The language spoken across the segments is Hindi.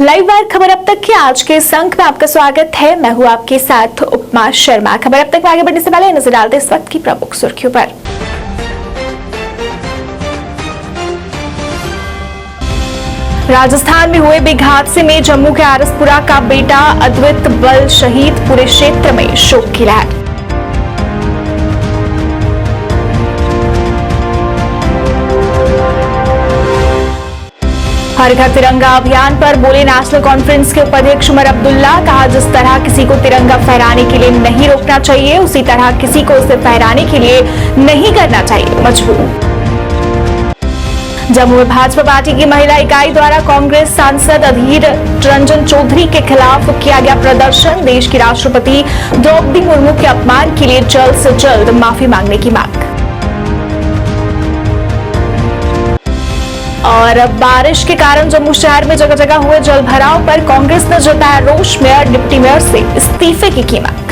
लाइव वायर खबर अब तक के आज के इस अंक में आपका स्वागत है। मैं हूं आपके साथ उपमा शर्मा। खबर अब तक में आगे बढ़ने से पहले नजर डालते इस वक्त की प्रमुख सुर्खियों पर। राजस्थान में हुए बिग हादसे में जम्मू के आरसपुरा का बेटा अद्वित बल शहीद, पूरे क्षेत्र में शोक की लहर। हर घर तिरंगा अभियान पर बोले नेशनल कॉन्फ्रेंस के उपाध्यक्ष उमर अब्दुल्ला। कहा, जिस तरह किसी को तिरंगा फहराने के लिए नहीं रोकना चाहिए, उसी तरह किसी को उसे फहराने के लिए नहीं करना चाहिए मजबूर। जम्मू में भाजपा पार्टी की महिला इकाई द्वारा कांग्रेस सांसद अधीर रंजन चौधरी के खिलाफ किया गया प्रदर्शन। देश की राष्ट्रपति द्रौपदी मुर्मू के अपमान के लिए जल्द से जल्द माफी मांगने की मांग। और बारिश के कारण जम्मू शहर में जगह जगह हुए जल भराव पर कांग्रेस ने जताया रोष। मेयर डिप्टी मेयर से इस्तीफे की कीमत।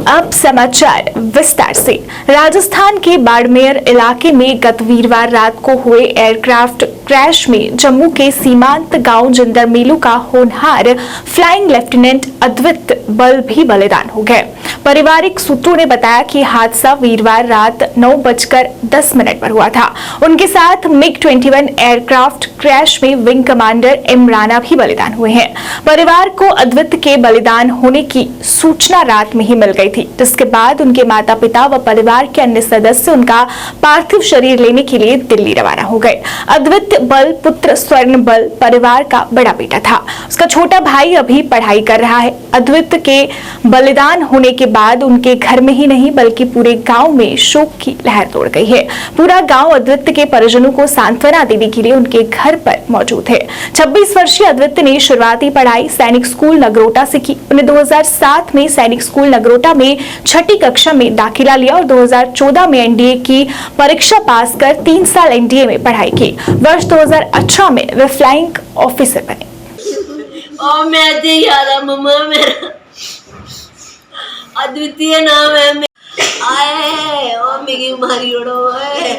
अब समाचार विस्तार से। राजस्थान के बाड़मेर इलाके में गत वीरवार रात को हुए एयरक्राफ्ट क्रैश में जम्मू के सीमांत गांव जिंदर मेलू का होनहार फ्लाइंग लेफ्टिनेंट अद्वित बल भी बलिदान हो गए। पारिवारिक सूत्रों ने बताया कि हादसा वीरवार रात 9:10 पर हुआ था। उनके साथ MiG-21 एयरक्राफ्ट क्रैश में विंग कमांडर एम राणा भी बलिदान हुए हैं। परिवार को अद्वित के बलिदान होने की सूचना रात में ही मिल गई थी, जिसके बाद उनके माता पिता व परिवार के अन्य सदस्य उनका पार्थिव शरीर लेने के लिए दिल्ली रवाना हो गए। अद्वित बल पुत्र स्वर्ण बल परिवार का बड़ा बेटा था। उसका छोटा भाई अभी पढ़ाई कर रहा है। अद्वित के बलिदान होने के बाद उनके घर में ही नहीं बल्कि पूरे गांव में शोक की लहर दौड़ गई है। पूरा गांव अद्वित के परिजनों को सांत्वना देने के लिए उनके घर पर मौजूद है। 26 वर्षीय अद्वित ने शुरुआती पढ़ाई सैनिक स्कूल नगरोटा से की। उन्हें 2007 में सैनिक स्कूल नगरोटा में 6ठी कक्षा में दाखिला लिया और 2014 में एनडीए की परीक्षा पास कर 3 साल एनडीए में पढ़ाई की। वर्ष 2018 में वे फ्लाइंग ऑफिसर बने। मम्मा मेरा अद्वितीय नाम है। मेरी मारी उड़ो है।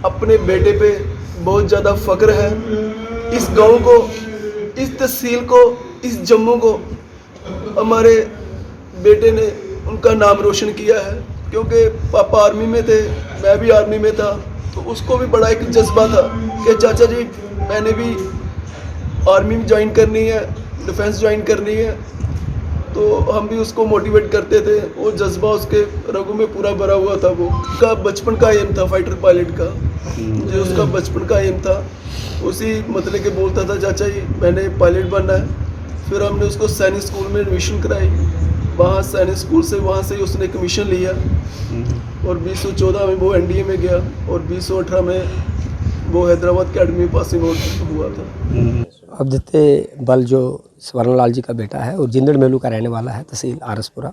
अपने बेटे पे बहुत ज़्यादा फख्र है। इस गांव को, इस तहसील को, इस जम्मू को हमारे बेटे ने उनका नाम रोशन किया है। क्योंकि पापा आर्मी में थे, मैं भी आर्मी में था, तो उसको भी बड़ा एक जज्बा था कि चाचा जी मैंने भी आर्मी में ज्वाइन करनी है, डिफेंस ज्वाइन करनी है। तो हम भी उसको मोटिवेट करते थे। वो जज्बा उसके रगों में पूरा भरा हुआ था। वो उसका बचपन का एम था फाइटर पायलट का, जो उसका बचपन का एम था। उसी मतलब के बोलता था चाचा जी मैंने पायलट बनना है। फिर हमने उसको सैनिक स्कूल में एडमिशन कराई। वहाँ सैनिक स्कूल से वहाँ से उसने कमीशन लिया और 2014 में वो एनडीए में गया और 2018 में वो हैदराबाद अकेडमी पासिंग आउट हुआ था। अद्वित बल जो स्वर्णलाल जी का बेटा है और जिंदड़ मेलू का रहने वाला है, तहसील आरसपुरा,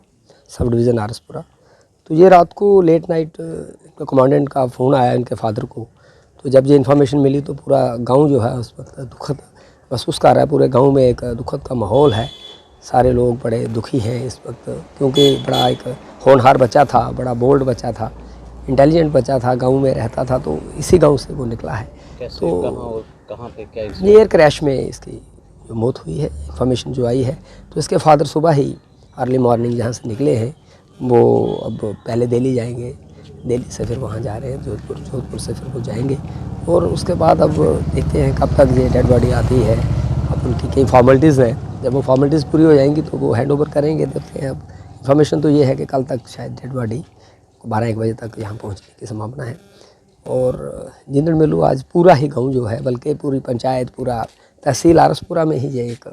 सब डिवीज़न आरसपुरा। तो ये रात को लेट नाइट कमांडेंट का फ़ोन आया इनके फादर को। तो जब ये इन्फॉर्मेशन मिली तो पूरा गांव जो है उस वक्त दुखद महसूस कर रहा है। पूरे गांव में एक दुखद का माहौल है। सारे लोग बड़े दुखी हैं इस वक्त, क्योंकि बड़ा एक होनहार बच्चा था, बड़ा बोल्ड बच्चा था, इंटेलिजेंट बच्चा था, गाँव में रहता था। तो इसी गाँव से वो निकला है। तो कहाँ पे क्या ये एयर क्रैश में इसकी जो मौत हुई है, इन्फॉर्मेशन जो आई है। तो इसके फादर सुबह ही अर्ली मॉर्निंग जहाँ से निकले हैं वो अब पहले दिल्ली जाएंगे, दिल्ली से फिर वहाँ जा रहे हैं जोधपुर, जोधपुर से फिर वो जाएंगे और उसके बाद अब देखते हैं कब तक ये डेड बॉडी आती है। अब उनकी कई फॉर्मेलिटीज़ हैं, जब वो फॉर्मेलिटीज़ पूरी हो जाएंगी तो वो हैंड ओवर करेंगे। देखते हैं। अब इन्फॉर्मेशन तो ये है कि कल तक शायद डेड बॉडी 12-1 बजे तक यहाँ पहुँचने की संभावना है। और जिंदड़ मेलू आज पूरा ही गांव जो है, बल्कि पूरी पंचायत, पूरा तहसील आरसपुरा में ही ये एक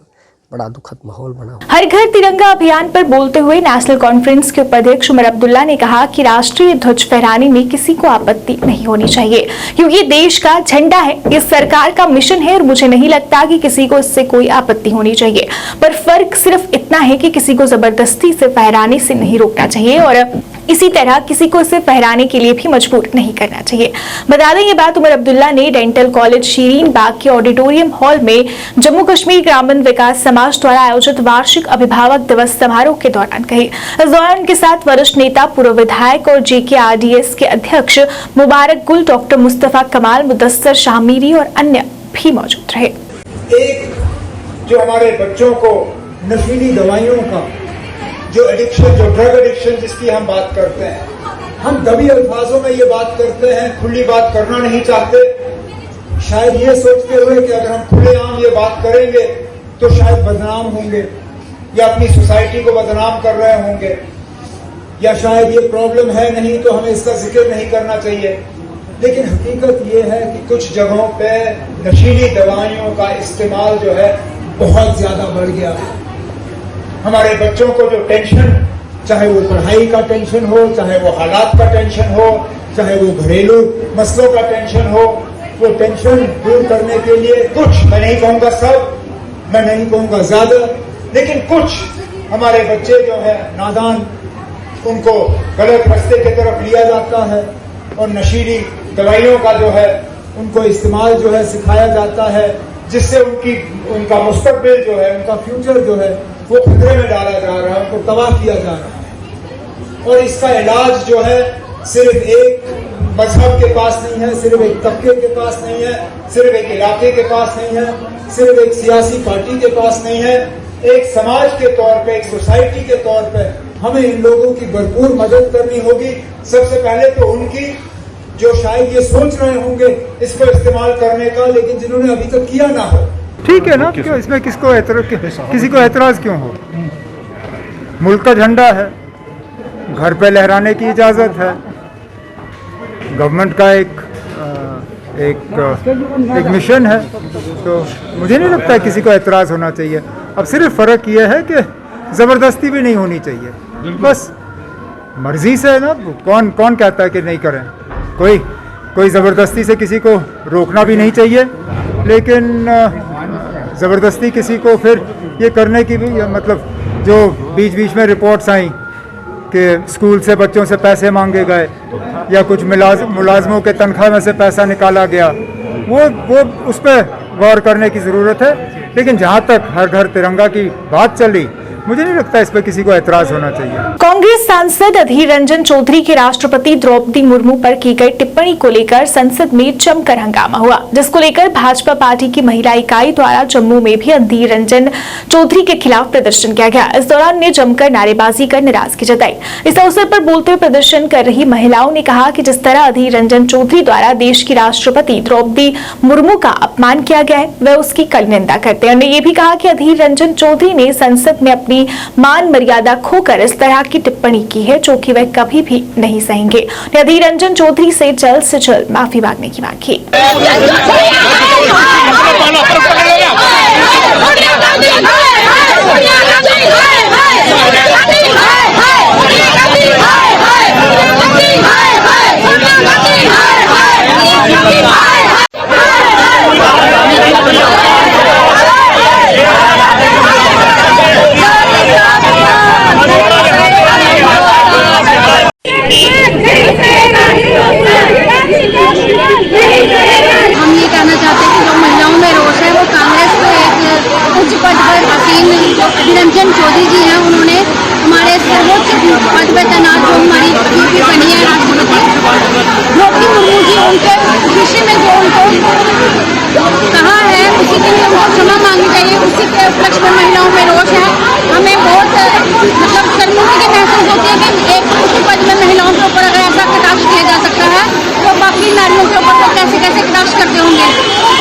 बड़ा दुखद माहौल बना। हर घर तिरंगा अभियान पर बोलते हुए नेशनल कॉन्फ्रेंस के उपाध्यक्ष उमर अब्दुल्ला ने कहा कि राष्ट्रीय ध्वज फहराने में किसी को आपत्ति नहीं होनी चाहिए, क्योंकि ये देश का झंडा है, ये सरकार का मिशन है और मुझे नहीं लगता कि किसी को इससे कोई आपत्ति होनी चाहिए। पर फर्क सिर्फ इतना है कि किसी को जबरदस्ती से फहराने से नहीं रोकना चाहिए और इसी तरह किसी को इसे फहराने के लिए भी मजबूर नहीं करना चाहिए। बता दें ये बात उमर अब्दुल्ला ने डेंटल कॉलेज शीरीन बाग के ऑडिटोरियम हॉल में जम्मू कश्मीर ग्रामीण विकास समाज द्वारा आयोजित वार्षिक अभिभावक दिवस समारोह के दौरान कही। इस दौरान उनके साथ वरिष्ठ नेता, पूर्व विधायक और JKRDS के अध्यक्ष मुबारक गुल, डॉक्टर मुस्तफा कमाल, मुदस्सर शाहमीरी और अन्य भी मौजूद रहे। एक जो हमारे बच्चों को नशीली दवाइयों का जो एडिक्शन, जो ड्रग एडिक्शन जिसकी हम बात करते हैं, हम दबी अल्फाजों में ये बात करते हैं, खुली बात करना नहीं चाहते, शायद ये सोचते हुए कि अगर हम खुलेआम ये बात करेंगे तो शायद बदनाम होंगे या अपनी सोसाइटी को बदनाम कर रहे होंगे, या शायद ये प्रॉब्लम है नहीं तो हमें इसका जिक्र नहीं करना चाहिए। लेकिन हकीकत ये है कि कुछ जगहों पे नशीली दवाइयों का इस्तेमाल जो है बहुत ज्यादा बढ़ गया है। हमारे बच्चों को जो टेंशन, चाहे वो पढ़ाई का टेंशन हो, चाहे वो हालात का टेंशन हो, चाहे वो घरेलू मसलों का टेंशन हो, वो टेंशन दूर करने के लिए कुछ, मैं नहीं कहूँगा सब, मैं नहीं कहूँगा ज्यादा, लेकिन कुछ हमारे बच्चे जो है नादान, उनको गलत रास्ते की तरफ लिया जाता है और नशीली दवाइयों का जो है उनको इस्तेमाल जो है सिखाया जाता है, जिससे उनका मुस्तकबिल जो है, उनका फ्यूचर जो है वो खतरे में डाला जा रहा है, उनको तबाह किया जा रहा है। और इसका इलाज जो है सिर्फ एक मजहब के पास नहीं है, सिर्फ एक तबके के पास नहीं है, सिर्फ एक इलाके के पास नहीं है, सिर्फ एक सियासी पार्टी के पास नहीं है। एक समाज के तौर पे, एक सोसाइटी के तौर पे हमें इन लोगों की भरपूर मदद करनी होगी। सबसे पहले तो उनकी जो शायद ये सोच रहे होंगे इसको इस्तेमाल करने का, लेकिन जिन्होंने अभी तक किया ना हो। ठीक है ना, क्यों इसमें किसी को एतराज क्यों हो? मुल्क का झंडा है, घर पे लहराने की इजाज़त है, गवर्नमेंट का एक मिशन है, तो मुझे नहीं लगता है किसी को एतराज़ होना चाहिए। अब सिर्फ फ़र्क ये है कि ज़बरदस्ती भी नहीं होनी चाहिए, बस मर्जी से ना, कौन कहता है कि नहीं करें, कोई ज़बरदस्ती से किसी को रोकना भी नहीं चाहिए, लेकिन ज़बरदस्ती किसी को फिर ये करने की भी, मतलब जो बीच बीच में रिपोर्ट्स आई कि स्कूल से बच्चों से पैसे मांगे गए या कुछ मुलाजमों के तनख्वाह में से पैसा निकाला गया, वो उस पर गौर करने की ज़रूरत है। लेकिन जहाँ तक हर घर तिरंगा की बात चली, मुझे नहीं लगता इस पर किसी को एतराज होना चाहिए। कांग्रेस सांसद अधीर रंजन चौधरी के राष्ट्रपति द्रौपदी मुर्मू पर की गई टिप्पणी को लेकर संसद में जमकर हंगामा हुआ, जिसको लेकर भाजपा पार्टी की महिला इकाई द्वारा जम्मू में भी अधीर रंजन चौधरी के खिलाफ प्रदर्शन किया गया। इस दौरान ने जमकर नारेबाजी कर नाराजगी जताई। इस अवसर पर बोलते हुए प्रदर्शन कर रही महिलाओं ने कहा कि जिस तरह अधीर रंजन चौधरी द्वारा देश की राष्ट्रपति द्रौपदी मुर्मू का अपमान किया गया है, वह उसकी कड़ी निंदा करते हैं। उन्होंने ये भी कहा कि अधीर रंजन चौधरी ने संसद में अपनी मान मर्यादा खोकर इस तरह की टिप्पणी की है, जो कि वह कभी भी नहीं सहेंगे। अधीर रंजन चौधरी से जल्द माफी मांगने की मांग की। रंजन चौधरी जी हैं, उन्होंने हमारे सर्वोच्च पद पर तैनात जो हमारी यूपी बनी है राष्ट्रपति द्रौपदी मुर्मू जी, उनके विषय में जो उनको कहा है उसी के लिए उनको क्षमा मांगनी चाहिए। उसी के उपलक्ष्य में महिलाओं में रोष है। हमें बहुत मतलब शर्मिंदगी महसूस होती है कि एक उसी पद में महिलाओं के ऊपर अगर ऐसा कटाक्ष किया जा सकता है तो बाकी नारियों के ऊपर तो कैसे कटाक्ष करते होंगे।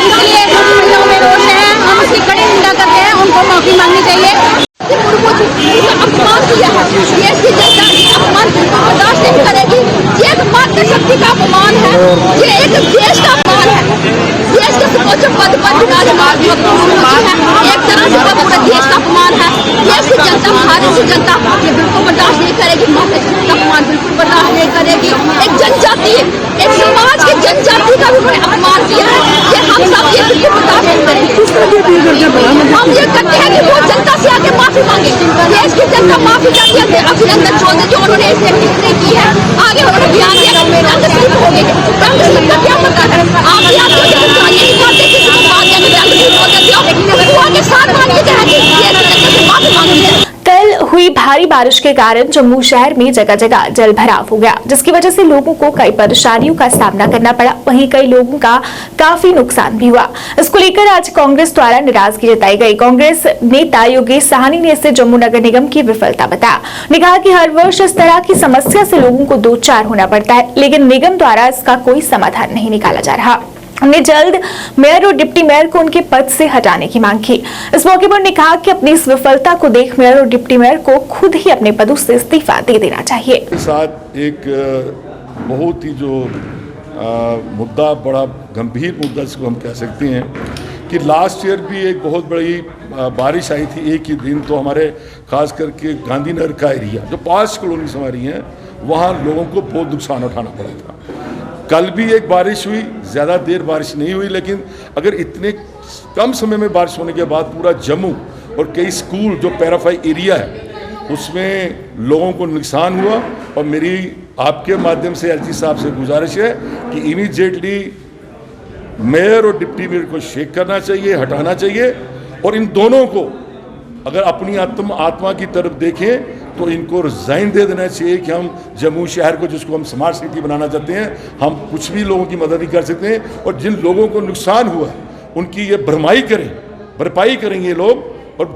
इसलिए महिलाओं में रोष है, हम उसकी कड़ी निंदा करते हैं, उनको माफी मांगनी चाहिए। अपमान किया है, देश की जनता अपमान बर्दाश्त नहीं करेगी। ये एक मातृशक्ति का अपमान है, ये एक देश का अपमान है। देश के सर्वोच्च पद पर एक तरह से पूरे देश का अपमान है। देश की जनता, भारत की जनता ये बिल्कुल बर्दाश्त नहीं करेगी। मातृशक्ति का अपमान बिल्कुल बर्दाश्त नहीं करेगी। एक जनजाति, एक समाज की जनजाति का भी उन्होंने अपमान किया है, ये हम सब ये बिल्कुल बर्दाश्त नहीं करेंगे। हम ये करते हैं कि वो जनता से आके माफी मांगे। देश की जनता माफी चाहती है। अधीर रंजन चौधरी जो उन्होंने इस एक्टिविटी की है, आगे उन्होंने बयान दिया रंग स्लिप हो गई। रंग स्लिप का क्या मतलब है? आप ये बात करते किसी को बात करने रंग स्लिप हो जाती हो, आगे साथ मान के कारण जम्मू शहर में जगह जगह जल भराव हो गया, जिसकी वजह से लोगों को कई परेशानियों का सामना करना पड़ा। वहीं कई लोगों का काफी नुकसान भी हुआ। इसको लेकर आज कांग्रेस द्वारा नाराजगी जताई गई। कांग्रेस नेता योगेश साहनी ने इसे जम्मू नगर निगम की विफलता बताया। ने कहा कि हर वर्ष इस तरह की समस्या से लोगों को दो चार होना पड़ता है, लेकिन निगम द्वारा इसका कोई समाधान नहीं निकाला जा रहा। हमने जल्द मेयर और डिप्टी मेयर को उनके पद से हटाने की मांग की। इस मौके पर उन्होंने कहा कि अपनी इस विफलता को देख मेयर और डिप्टी मेयर को खुद ही अपने पदों से इस्तीफा दे देना चाहिए। साथ एक बहुत ही जो मुद्दा, बड़ा गंभीर मुद्दा जिसको हम कह सकते हैं कि लास्ट ईयर भी एक बहुत बड़ी बारिश आई थी एक ही दिन। तो हमारे खास करके गांधीनगर का एरिया जो 5 कॉलोनीज हमारी हैं, वहाँ लोगों को बहुत नुकसान उठाना पड़ा था। कल भी एक बारिश हुई, ज़्यादा देर बारिश नहीं हुई, लेकिन अगर इतने कम समय में बारिश होने के बाद पूरा जम्मू और कई स्कूल जो पैराफाई एरिया है उसमें लोगों को नुकसान हुआ। और मेरी आपके माध्यम से एलजी साहब से गुजारिश है कि इमीडिएटली मेयर और डिप्टी मेयर को शेक करना चाहिए, हटाना चाहिए। और इन दोनों को अगर अपनी आत्मा की तरफ देखें तो इनको रिजाइन दे देना चाहिए कि हम जम्मू शहर को, जिसको हम स्मार्ट सिटी बनाना चाहते हैं, हम कुछ भी लोगों की मदद नहीं कर सकते हैं। और जिन लोगों को नुकसान हुआ उनकी ये भरपाई करेंगे लोग और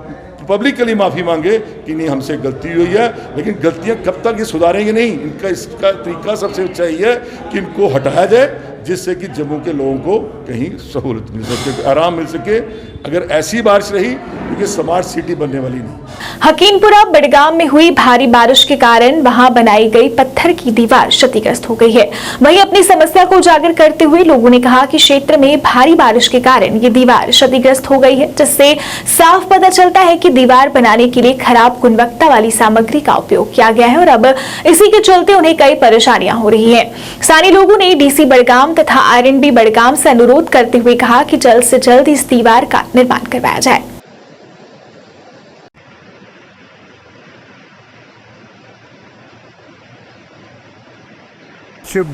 पब्लिकली माफ़ी मांगे कि नहीं हमसे गलती हुई है। लेकिन गलतियां कब तक ये सुधारेंगे नहीं, इसका तरीका सबसे अच्छा ये है कि इनको हटाया जाए, जिससे कि जम्मू के लोगों को कहीं सहूलत मिल सके, आराम मिल सके। अगर ऐसी बारिश रही तो ये स्मार्ट सिटी बनने वाली नहीं। हकीमपुरा बड़गाम में हुई भारी बारिश के कारण वहां बनाई गई पत्थर की दीवार क्षतिग्रस्त हो गई है। वहीं अपनी समस्या को उजागर करते हुए लोगों ने कहा कि क्षेत्र में भारी बारिश के कारण ये दीवार क्षतिग्रस्त हो गई है, जिससे साफ पता चलता है कि दीवार बनाने के लिए खराब गुणवत्ता वाली सामग्री का उपयोग किया गया है और अब इसी के चलते उन्हें कई परेशानियां हो रही है। स्थानीय लोगों ने डीसी बड़गाम तथा आरएनबी बड़गाम से अनुरोध करते हुए कहा कि जल्द से जल्द इस दीवार का निर्माण करवाया जाए।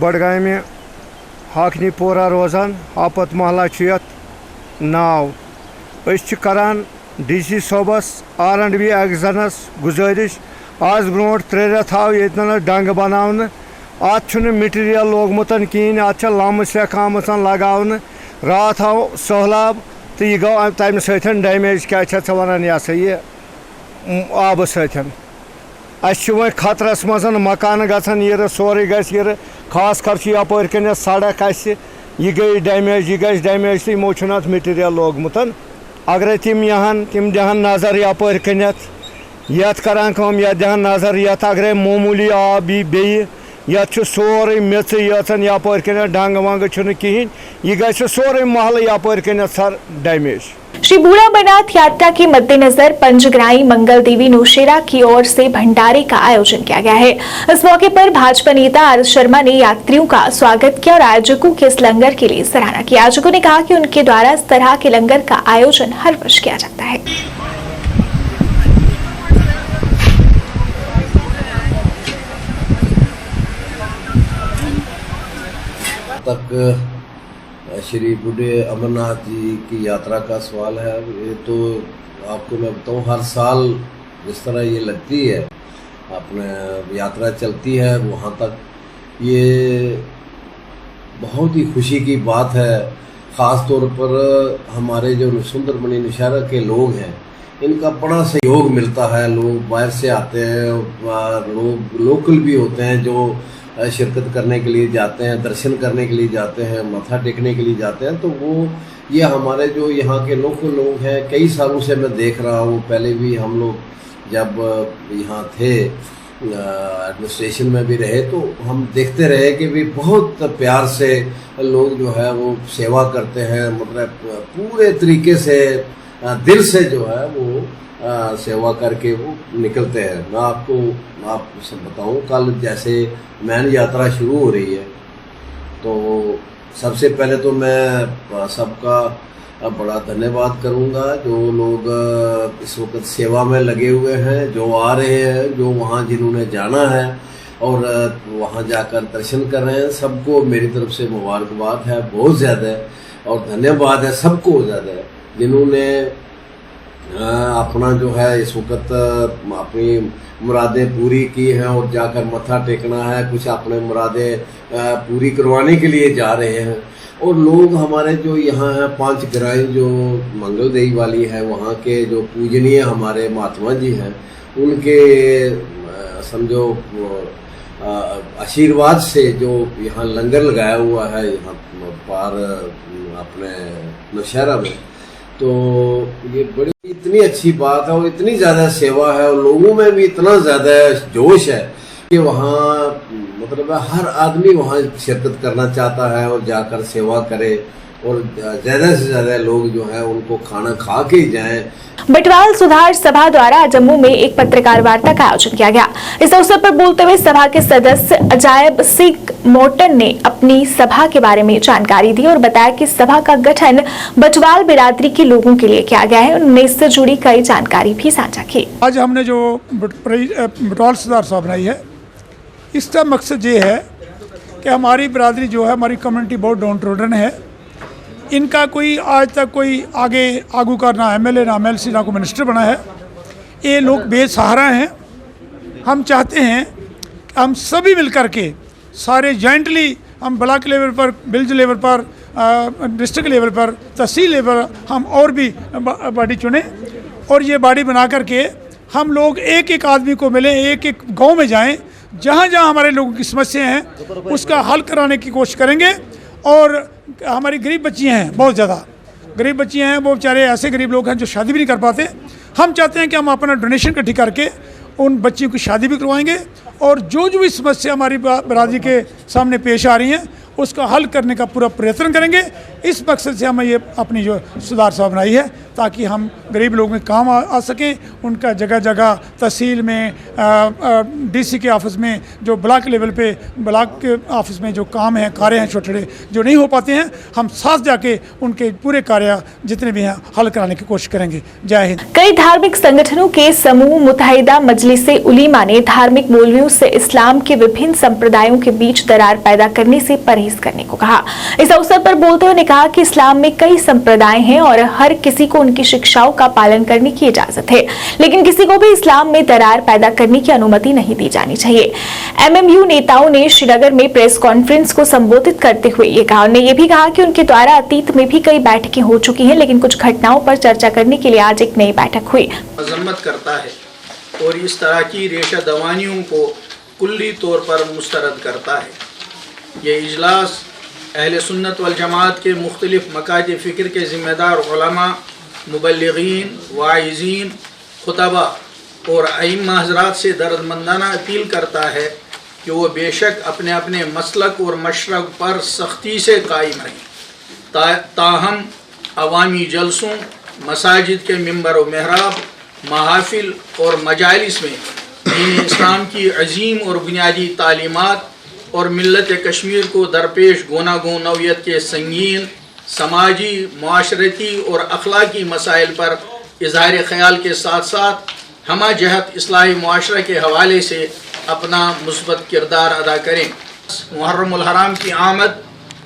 बड़गाम में हाकनीपोरा रोजान आपत महला नाव करान डीसी सोबस आरएनबी एक्जनस गुजारिश आज ब्रोट 3 रेत आव ये डंग बनावन अत मटीरियल लोगमुत कहें अत लम सेक आमत लगावन रात आव सहलाब तो यह गो तम सतन डैमेज क्या वन यह सा यह आब सतन वो खतरस मज मकान गन ये सोरे ग खास कर यपर कन सड़क यह गई डैमेज तो यमो मटीरियल लोगमुत अगर तिम यहान तिम दहन नजर यपर कन यथ करान यथ दहन नजर यथ अगर मामूली आब बे यथ सोरे मेच यन यपर कन डंग वंग कहें यह ग सोरे महल यपर कन सर डैमेज। श्री बूढ़ा अमरनाथ यात्रा के मद्देनजर पंचग्राही मंगल देवी नौशेरा की ओर से भंडारे का आयोजन किया गया है। इस मौके पर भाजपा नेता आर शर्मा ने यात्रियों का स्वागत किया और आयोजकों के इस लंगर के लिए सराहना की। आयोजकों ने कहा कि उनके द्वारा इस तरह के लंगर का आयोजन हर वर्ष किया जाता है। तक श्री बूढ़े अमरनाथ जी की यात्रा का सवाल है। ये तो आपको मैं बताऊं, हर साल जिस तरह ये लगती है, अपने यात्रा चलती है वहाँ तक, ये बहुत ही खुशी की बात है। ख़ास तौर पर हमारे जो सुंदरमणि नौशेरा के लोग हैं, इनका बड़ा सहयोग मिलता है। लोग बाहर से आते हैं, लोग लोकल भी होते हैं जो शिरकत करने के लिए जाते हैं, दर्शन करने के लिए जाते हैं, मत्था टेकने के लिए जाते हैं। तो वो ये हमारे जो यहाँ के लोकल लोग हैं, कई सालों से मैं देख रहा हूँ। पहले भी हम लोग जब यहाँ थे, एडमिनिस्ट्रेशन में भी रहे, तो हम देखते रहे कि भी बहुत प्यार से लोग जो है वो सेवा करते हैं। मतलब पूरे तरीके से दिल से जो है वो सेवा करके वो निकलते हैं। मैं आपको बताऊं, कल जैसे मैन यात्रा शुरू हो रही है, तो सबसे पहले तो मैं सबका बड़ा धन्यवाद करूंगा जो लोग इस वक्त सेवा में लगे हुए हैं, जो आ रहे हैं, जो वहाँ जिन्होंने जाना है और वहाँ जाकर दर्शन कर रहे हैं। सबको मेरी तरफ से मुबारकबाद है, बहुत ज़्यादा है, और धन्यवाद है सबको ज़्यादा है जिन्होंने अपना जो है इस वक्त अपनी मुरादें पूरी की हैं और जाकर मत्था टेकना है, कुछ अपने मुरादें पूरी करवाने के लिए जा रहे हैं। और लोग हमारे जो यहाँ हैं 5 ग्राई जो मंगलदेई वाली है, वहाँ के जो पूजनीय हमारे महात्मा जी हैं, उनके समझो आशीर्वाद से जो यहाँ लंगर लगाया हुआ है यहाँ पार अपने नौशहरा में, तो ये बड़ी इतनी अच्छी बात है और इतनी ज़्यादा सेवा है और लोगों में भी इतना ज़्यादा जोश है कि वहाँ मतलब हर आदमी वहाँ शिरकत करना चाहता है और जाकर सेवा करे और ज़्यादा से ज़्यादा लोग जो है उनको खाना खा के ही जाएं। बटवाल सुधार सभा द्वारा जम्मू में एक पत्रकार वार्ता का आयोजन किया गया। इस अवसर पर बोलते हुए सभा के सदस्य अजायब सिंह मोर्टन ने अपनी सभा के बारे में जानकारी दी और बताया कि सभा का गठन बटवाल बिरादरी के लोगों के लिए किया गया है। उन्होंने इससे जुड़ी कई जानकारी भी साझा की। आज हमने जो बटवाल सुधार सभा बनाई है, इसका मकसद ये है कि हमारी बिरादरी जो है, हमारी कम्युनिटी बहुत डाउन ट्रोडन है। इनका कोई आज तक कोई आगू का ना MLA ना MLC ना कोई मिनिस्टर बना है। ये लोग बेसहारा हैं। हम चाहते हैं कि हम सभी मिलकर के सारे जॉइंटली हम ब्लॉक लेवल पर, विलेज लेवल पर, डिस्ट्रिक्ट लेवल पर, तहसील लेवल पर हम और भी बॉडी चुने और ये बॉडी बना करके हम लोग एक एक आदमी को मिले, एक एक गांव में जाएं, जहां जहां हमारे लोगों की समस्या हैं उसका हल कराने की कोशिश करेंगे। और हमारी गरीब बच्चियाँ हैं, बहुत ज़्यादा गरीब बच्चियाँ हैं, वो बेचारे ऐसे गरीब लोग हैं जो शादी भी नहीं कर पाते। हम चाहते हैं कि हम अपना डोनेशन इकट्ठी करके उन बच्चियों की शादी भी करवाएंगे और जो भी समस्या हमारी बिरादरी के सामने पेश आ रही हैं उसका हल करने का पूरा प्रयत्न करेंगे। इस मकसद से हमें ये अपनी जो सुधार सभा बनाई है ताकि हम गरीब लोगों में काम आ सकें। उनका जगह जगह तहसील में, DC के ऑफिस में, जो ब्लॉक लेवल पे ब्लॉक के ऑफिस में जो काम हैं, कार्य हैं छोटे छोटे जो नहीं हो पाते हैं, हम साथ जाके उनके पूरे कार्य जितने भी हैं हल कराने की कोशिश करेंगे। जय हिंद। कई धार्मिक संगठनों के समूह मुत्तहिदा मजलिसे उलीमा ने धार्मिक मौलवियों से इस्लाम के विभिन्न संप्रदायों के बीच दरार पैदा करने से परहेज करने को कहा। इस अवसर पर बोलते हुए ने कहा कि इस्लाम में कई संप्रदाय हैं और हर किसी को उनकी शिक्षाओं का पालन करने की इजाजत है, लेकिन किसी को भी इस्लाम में दरार पैदा करने की अनुमति नहीं दी जानी चाहिए। MMU नेताओं ने श्रीनगर में प्रेस कॉन्फ्रेंस को संबोधित करते हुए ये कहा। उन्होंने ये भी कहा कि उनके द्वारा अतीत में भी कई बैठकें हो चुकी हैं, लेकिन कुछ घटनाओं पर चर्चा करने के लिए आज एक नई बैठक हुई। मजम्मत करता है और इस तरह की रेशा दवानियों को कुल्ली तौर पर मुस्तरद करता है। ये इजलास अहले सुन्नत वल जमात के मुख्तलिफ मकाद फ़िक्र के ज़िम्मेदार उलमा, मुबल्लिगीन, वाइज़ीन, खुतबा और अइम्मा हज़रात से दर्दमंदाना अपील करता है कि वो बेशक अपने अपने मसलक और मशरक पर सख्ती से कायम रहें, ताहम अवामी जलसों, मसाजिद के मिंबर व महराब, महाफिल और मजालिस में दीन इस्लाम की अजीम और बुनियादी तालीमात और मिल्लत कश्मीर को दरपेश गोनागो नौयत के संगीन समाजी, माशरती और अखलाकी मसाइल पर इजहार ख्याल के साथ साथ हमा जहत इस्लाही मुआशरा के हवाले से अपना मुस्बत किरदार अदा करें। मुहर्रमुल हराम की आमद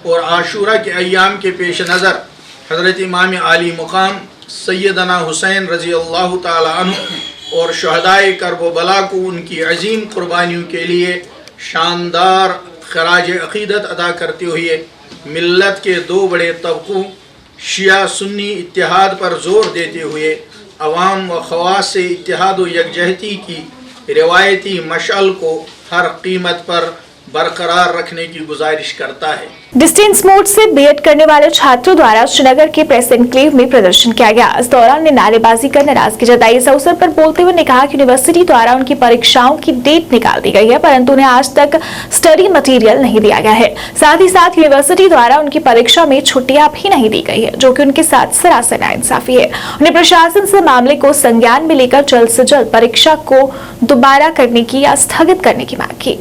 और आशूरा के अय्याम के पेश नज़र हज़रत इमाम आली मुकाम सैयदना हुसैन रज़ी अल्लाह ताला अन्हु और शहदाए करबला को उनकी अजीम कुर्बानियों के लिए शानदार खराज अक़ीदत अदा करते हुए मिल्लत के दो बड़े तबकों शिया सुन्नी इत्तिहाद पर जोर देते हुए अवाम व ख़वास से इत्तिहाद व यकजहती की रिवायती मशाल को हर कीमत पर बरकरार रखने की गुजारिश करता है। डिस्टेंस मोड से B.Ed करने वाले छात्रों द्वारा श्रीनगर के प्रेस एनक्लेव में प्रदर्शन किया गया। इस दौरान ने नारेबाजी कर नाराजगी जताई। इस अवसर पर बोलते हुए ने कहा कि यूनिवर्सिटी द्वारा उनकी परीक्षाओं की डेट निकाल दी गई है, परंतु उन्हें आज तक स्टडी मटेरियल नहीं दिया गया है। साथ ही साथ यूनिवर्सिटी द्वारा उनकी परीक्षा में छुट्टियां भी नहीं दी गई है, जो कि उनके साथ सरासर नाइंसाफी है। उन्हें प्रशासन से मामले को संज्ञान में लेकर जल्द से जल्द परीक्षा को दोबारा करने की या स्थगित करने की मांग की।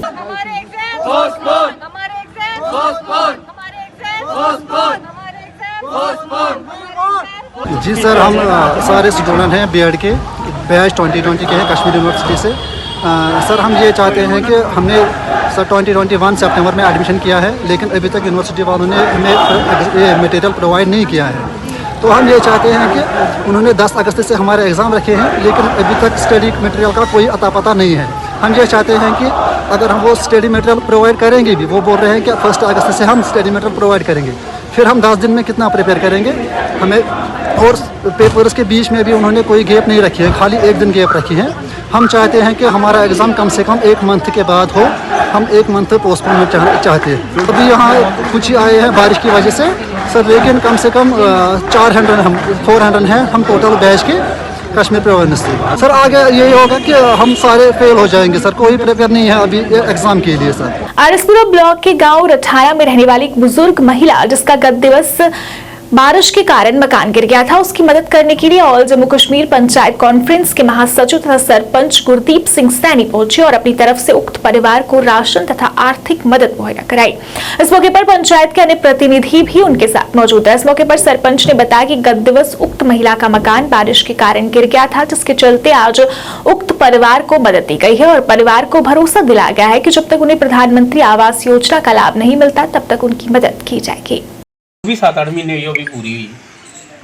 जी सर, हम सारे स्टूडेंट हैं B.Ed के बैच 2020 के हैं कश्मीर यूनिवर्सिटी से। सर हम ये चाहते हैं कि हमने सर 2021 सितंबर में एडमिशन किया है, लेकिन अभी तक यूनिवर्सिटी वालों ने हमें ये मटेरियल प्रोवाइड नहीं किया है। तो हम ये चाहते हैं कि उन्होंने 10 अगस्त से हमारे एग्ज़ाम रखे हैं, लेकिन अभी तक स्टडी मटेरियल का कोई अता पता नहीं है। हम ये चाहते हैं कि अगर हम वो स्टडी मटेरियल प्रोवाइड करेंगे भी, वो बोल रहे हैं कि 1 अगस्त से हम स्टडी मटेरियल प्रोवाइड करेंगे, फिर हम 10 दिन में कितना प्रिपेयर करेंगे हमें। और पेपर्स के बीच में भी उन्होंने कोई गैप नहीं रखी है, खाली 1 दिन गैप रखी है। हम चाहते हैं कि हमारा एग्ज़ाम कम से कम 1 मंथ के बाद हो, हम 1 मंथ पोस्टपोनमेंट चाहते हैं। अभी यहाँ कुछ ही आए हैं बारिश की वजह से सर, लेकिन कम से कम 400 हैं हम टोटल बैच के कश्मीर प्रोविंस से। सर आगे यही होगा कि हम सारे फेल हो जाएंगे सर, कोई प्रिपेयर नहीं है अभी एग्जाम के लिए सर। आरएसपुरा ब्लॉक के गांव रठारा में रहने वाली एक बुजुर्ग महिला जिसका गत दिवस बारिश के कारण मकान गिर गया था, उसकी मदद करने के लिए ऑल जम्मू कश्मीर पंचायत कॉन्फ्रेंस के महासचिव तथा सरपंच गुरदीप सिंह सैनी पहुंचे और अपनी तरफ से उक्त परिवार को राशन तथा आर्थिक मदद मुहैया कराई। इस मौके पर पंचायत के अन्य प्रतिनिधि भी उनके साथ मौजूद है। इस मौके पर सरपंच ने बताया कि गत दिवस उक्त महिला का मकान बारिश के कारण गिर गया था, जिसके चलते आज उक्त परिवार को मदद दी गई है और परिवार को भरोसा दिलाया गया है कि जब तक उन्हें प्रधानमंत्री आवास योजना का लाभ नहीं मिलता तब तक उनकी मदद की जाएगी। भी 7-8 महीने हुई, वो भी पूरी हुई।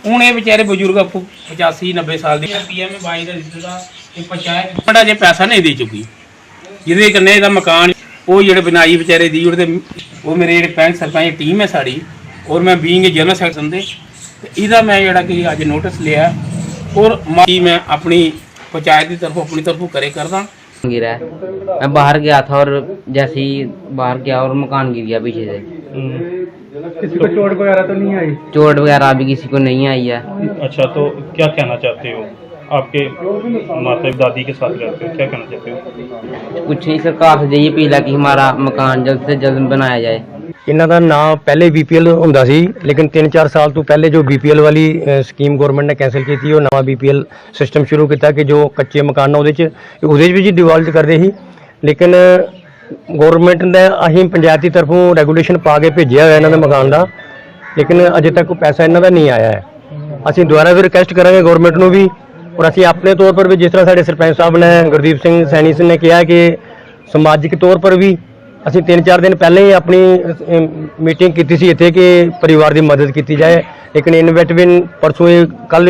हूँ ये बेचारे बजुर्ग 85-90 साल के PM बाई का पंचायत बड़ा जे पैसा नहीं दे चुकी, जिदे कन्नै दा मकान वो जेह्ड़े बनाई बेचारे दी ओड़दे। वो मेरे जेह्ड़े पैंच सरपंच टीम है साड़ी, और मैं बीइंग जनरल सैक्शन दे इहदा मैं जेह्ड़ा कि अज नोटिस लिया और मैं अपनी पंचायत की तरफों करे करदा। गिरा है, मैं बाहर गया था और जैसे ही बाहर गया और मकान गिर गया पीछे से। किसी को चोट वगैरह तो नहीं आई? चोट वगैरह अभी किसी को नहीं आई है। अच्छा, तो क्या कहना चाहते हो? आपके माता दादी के साथ रहते हो, क्या कहना चाहते हो? कुछ नहीं, सरकार से यही अपील है कि हमारा मकान जल्द से जल्द बनाया जाए। इन्हों का नाम पहले BPL होंदा सी, लेकिन 3-4 साल तो पहले जो BPL वाली स्कीम गवर्नमेंट ने कैंसिल की थी, वो नवा BPL सिस्टम शुरू किया कि जो कच्चे मकान उहदे भी डिवॉल्व कर रहे ही। लेकिन गवर्नमेंट ने असीं पंचायती तरफों रेगूलेशन पा के भेजा हुआ इन्होंने मकान का, लेकिन अजे तक पैसा इन्हों का नहीं आया है। असीं दोबारा भी रिक्वेस्ट करांगे गवर्नमेंट को भी, और असीं अपने तौर पर भी, जिस तरह साडे सरपंच साहब ने गुरदीप सिंह सैनी ने कहा कि समाजिक तौर पर भी असीं 3-4 दिन पहले ही अपनी मीटिंग की सी इत्थे कि परिवार की मदद की जाए, लेकिन इन बिटवीन परसों कल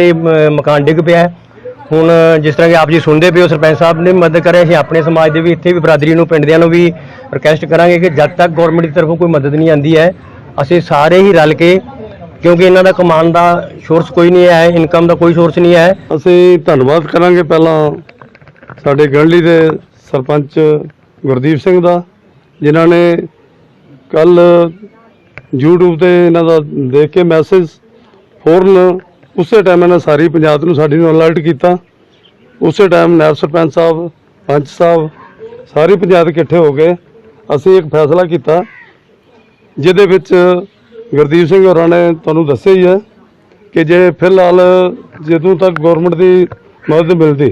मकान डिग पिया है। हुण जिस तरह कि आप जी सुनते पे हो, सरपंच साहब ने मदद करे, असीं अपने समाज के भी इत्थे भी बरादरी नूं पिंड दियां नूं भी रिक्वेस्ट करांगे कि जब तक गौरमेंट की तरफों कोई मदद नहीं आती है, असीं सारे ही रल के, क्योंकि इन्हां दा कमान का सोर्स कोई नहीं है, इनकम का कोई सोर्स नहीं है। असीं धन्नवाद करांगे पहला साडे गढ़ली दे सरपंच गुरदीप सिंह दा, जिन्हां ने कल YouTube ते इन्हां दा देख के मैसेज फौरन उसे टाइम इन्हें सारी पंचायत नूं साडी नूं अलर्ट किया। उसे टाइम नायब सरपंच साहब, पंच साहब, सारी पंचायत इकट्ठे हो गए, असीं एक फैसला किया जिहदे विच गुरदीप सिंह होरां ने तुहानूं दस्सिया ही है कि जे फिलहाल जदों तक गौरमेंट की मदद मिलती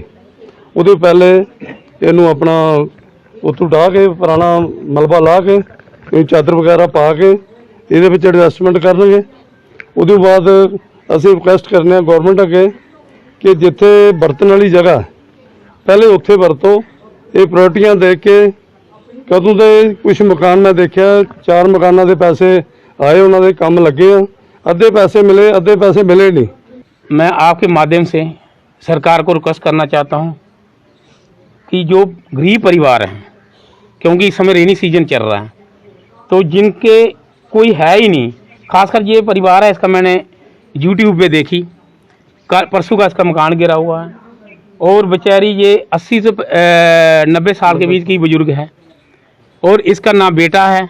उहदे पहले इहनूं अपना उत्तों ढाह के पुराना मलबा ला के चादर वगैरह पा के इहदे विच एडजस्टमेंट करनगे। उहदे बाद असीं रिक्वेस्ट करने गौरमेंट अगे कि जिथे बरतन वाली जगह पहले उत्थे वरतो। ये प्रायोरिटियां देख के कदों दे कुछ मकान मैं देखा 4 मकानों के पैसे आए, उन्होंने काम लगे हैं, अद्धे पैसे मिले अद्धे पैसे मिले नहीं। मैं आपके माध्यम से सरकार को रिक्वेस्ट करना चाहता हूं कि जो गरीब परिवार हैं, क्योंकि इस समय रेनी सीजन चल रहा है, तो जिनके कोई है ही नहीं, खासकर ये परिवार है, इसका मैंने YouTube पे देखी, परसों का इसका मकान गिरा हुआ है और बेचारी ये 80 से 90 साल के बीच की बुजुर्ग है और इसका ना बेटा है,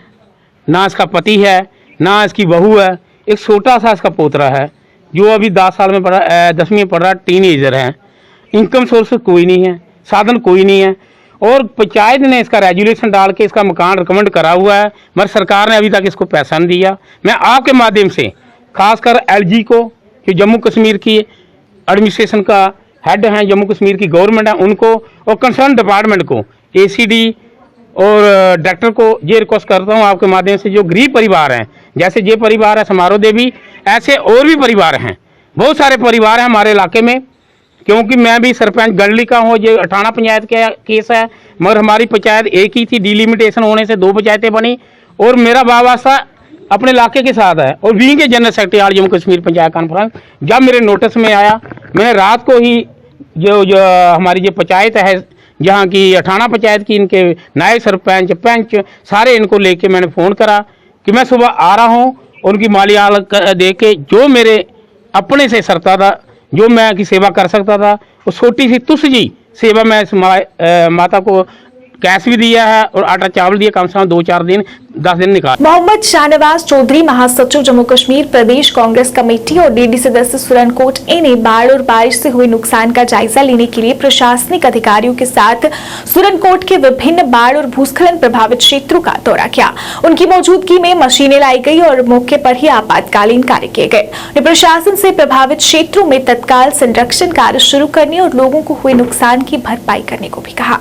ना इसका पति है, ना इसकी बहू है, एक छोटा सा इसका पोतरा है जो अभी 10 साल में पढ़ा 10वीं में पढ़ रहा, टीनेजर है। इनकम सोर्स कोई नहीं है, साधन कोई नहीं है और पंचायत ने इसका रेजुलेशन डाल के इसका मकान रिकमेंड करा हुआ है, मगर सरकार ने अभी तक इसको पैसा नहीं दिया। मैं आपके माध्यम से खासकर LG को, जो जम्मू कश्मीर की एडमिनिस्ट्रेशन का हेड हैं, जम्मू कश्मीर की गवर्नमेंट है, उनको और कंसर्न डिपार्टमेंट को, ACD और डायरेक्टर को ये रिक्वेस्ट करता हूँ आपके माध्यम से, जो गरीब परिवार हैं, जैसे ये परिवार है समारोह देवी, ऐसे और भी परिवार हैं, बहुत सारे परिवार हैं हमारे इलाके में। क्योंकि मैं भी सरपंच गढ़ली का हूँ, ये 18 पंचायत का केस है, मगर हमारी पंचायत एक ही थी, डिलिमिटेशन होने से 2 पंचायतें बनी और मेरा वास्ता अपने इलाके के साथ है और विंग के general secretary all Jammu Kashmir panchayat conference जब मेरे नोटिस में आया, मैंने रात को ही जो हमारी जो पंचायत है जहाँ की अठाना पंचायत की, इनके नायब सरपंच पंच सारे इनको लेके मैंने फ़ोन करा कि मैं सुबह आ रहा हूँ। उनकी माली हालत देख के जो मेरे अपने से सरता था, जो मैं की सेवा कर सकता था, वो छोटी सी तुच्छ जी सेवा मैं इस माता को कैश भी दिया है और आटा चावल दिया, कम से कम 2-4 दिन 10 दिन निकाल। मोहम्मद शाहनवाज चौधरी महासचिव जम्मू कश्मीर प्रदेश कांग्रेस कमेटी और डीडी सदस्य सुरनकोट ए ने बाढ़ और बारिश से हुए नुकसान का जायजा लेने के लिए प्रशासनिक अधिकारियों के साथ सुरनकोट के विभिन्न बाढ़ और भूस्खलन प्रभावित क्षेत्रों का दौरा किया। उनकी मौजूदगी में मशीनें लाई गई और मौके पर ही आपातकालीन कार्य किए गए। प्रशासन से प्रभावित क्षेत्रों में तत्काल संरक्षण कार्य शुरू करने और लोगों को हुए नुकसान की भरपाई करने को भी कहा।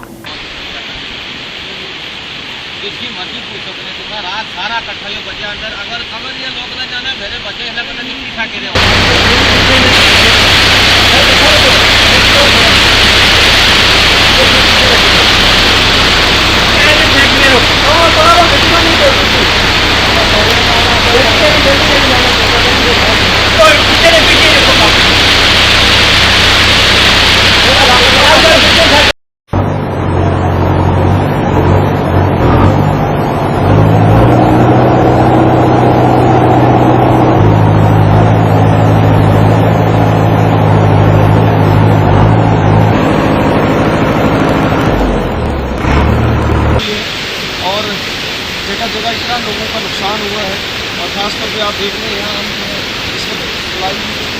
सारा कट्ठा बचे अंदर अगर समझ ये लोग ना जाना मेरे बचे है पता नहीं खा के रहे जगह इतना लोगों का नुकसान हुआ है और ख़ासतौर पे आप देख रहे हैं यहाँ हम इस वक्त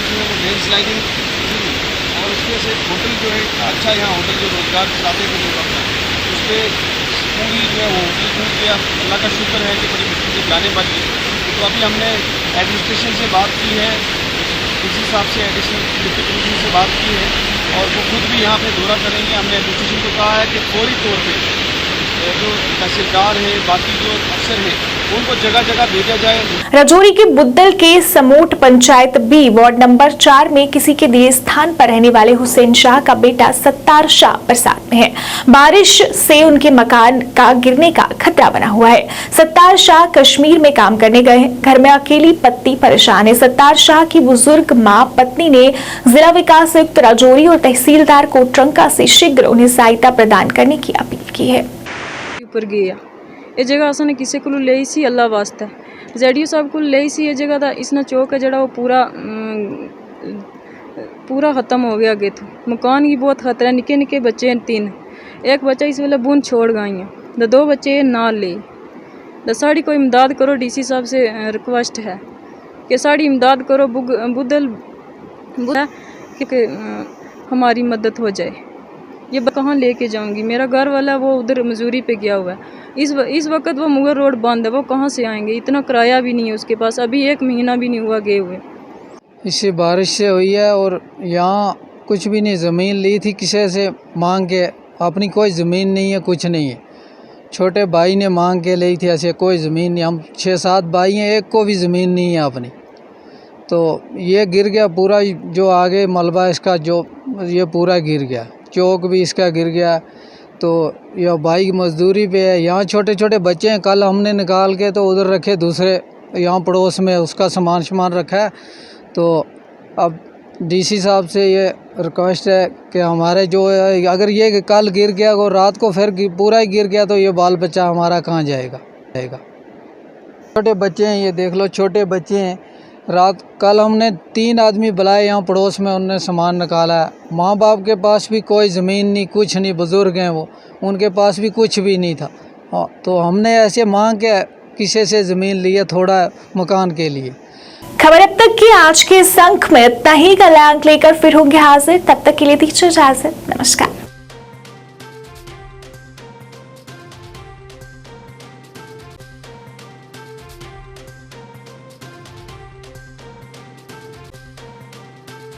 जो है वो लैंड स्लाइडिंग और उसके से होटल जो है अच्छा यहाँ होटल जो रोजगार चलाते थे लोग अपना उस पर पूरी जो है वो होटल टूट गया। अल्लाह का शुक्र है कि बड़ी मुश्किल से जाने बच गई। तो अभी हमने एडमिनिस्ट्रेशन से बात की है, डीसी साहब से एडिशनल डिप्टी कमिश्नर से बात की है और वो खुद भी यहाँ पे दौरा करेंगे। हमने एडमिनिस्ट्रेशन को कहा है कि फौरी तौर पे जो तहसीलदार है, बाकी जो अफसर है, उनको जगह जगह भेजा जाए। राजौरी के बुद्दल के Samote panchayat B ward number 4 में किसी के दिए स्थान पर रहने वाले हुसैन शाह का बेटा सत्तार शाह बरसात में है। बारिश से उनके मकान का गिरने का खतरा बना हुआ है। सत्तार शाह कश्मीर में काम करने गए हैं। घर में अकेली पत्नी परेशान है। सत्तार शाह की बुजुर्ग मां पत्नी ने जिला विकास आयुक्त राजौरी और तहसीलदार कोटरंका से शीघ्र उन्हें सहायता प्रदान करने की अपील की है। ऊपर गया ये जगह असने किसी को ले सी अल्लाह वास्ते जेडीओ साहब को ले सी ये जगह दा इसना चौक है जड़ा वो पूरा ख़त्म हो गया अगे तो मकान की बहुत खतरा है। निके निके बच्चे हैं 3, एक बच्चा इस वेले बूंद छोड़ गई हैं, 2 बच्चे नाल ले द साड़ी कोई इमदाद करो। डीसी साहब से रिक्वेस्ट है कि साड़ी इमदाद करो बुद्दल कि हमारी मदद हो जाए। ये कहाँ लेके जाऊंगी? मेरा घर वाला वो उधर मजूरी पे गया हुआ है। इस वक्त वो मुगल रोड बंद है, वो कहाँ से आएंगे? इतना किराया भी नहीं है उसके पास, अभी 1 महीना भी नहीं हुआ गए हुए। इससे बारिश से हुई है और यहाँ कुछ भी नहीं, ज़मीन ली थी किसी से मांग के, अपनी कोई ज़मीन नहीं है, कुछ नहीं है। छोटे भाई ने मांग के ली थी, ऐसे कोई ज़मीन नहीं। हम 6-7 भाई हैं, एक को भी ज़मीन नहीं है अपनी। तो ये गिर गया पूरा, जो आगे मलबा इसका जो ये पूरा गिर गया, चौक भी इसका गिर गया। तो यह भाई की मजदूरी पे है। यहाँ छोटे छोटे बच्चे हैं, कल हमने निकाल के तो उधर रखे, दूसरे यहाँ पड़ोस में उसका सामान रखा है। तो अब डीसी साहब से ये रिक्वेस्ट है कि हमारे जो है, अगर ये कल गिर गया और रात को फिर पूरा ही गिर गया तो ये बाल बच्चा हमारा कहाँ जाएगा। छोटे बच्चे हैं, ये देख लो छोटे बच्चे हैं। रात कल हमने 3 आदमी बुलाए यहाँ पड़ोस में, उनने सामान निकाला है। माँ बाप के पास भी कोई ज़मीन नहीं, कुछ नहीं, बुज़ुर्ग हैं वो, उनके पास भी कुछ भी नहीं था। तो हमने ऐसे मांग के किसी से ज़मीन ली है थोड़ा मकान के लिए। खबर अब तक की आज के इस अंक में इतना ही। कल अंक लेकर फिर होंगे हाजिर, तब तक के लिए दीजिए इजाज़त। नमस्कार।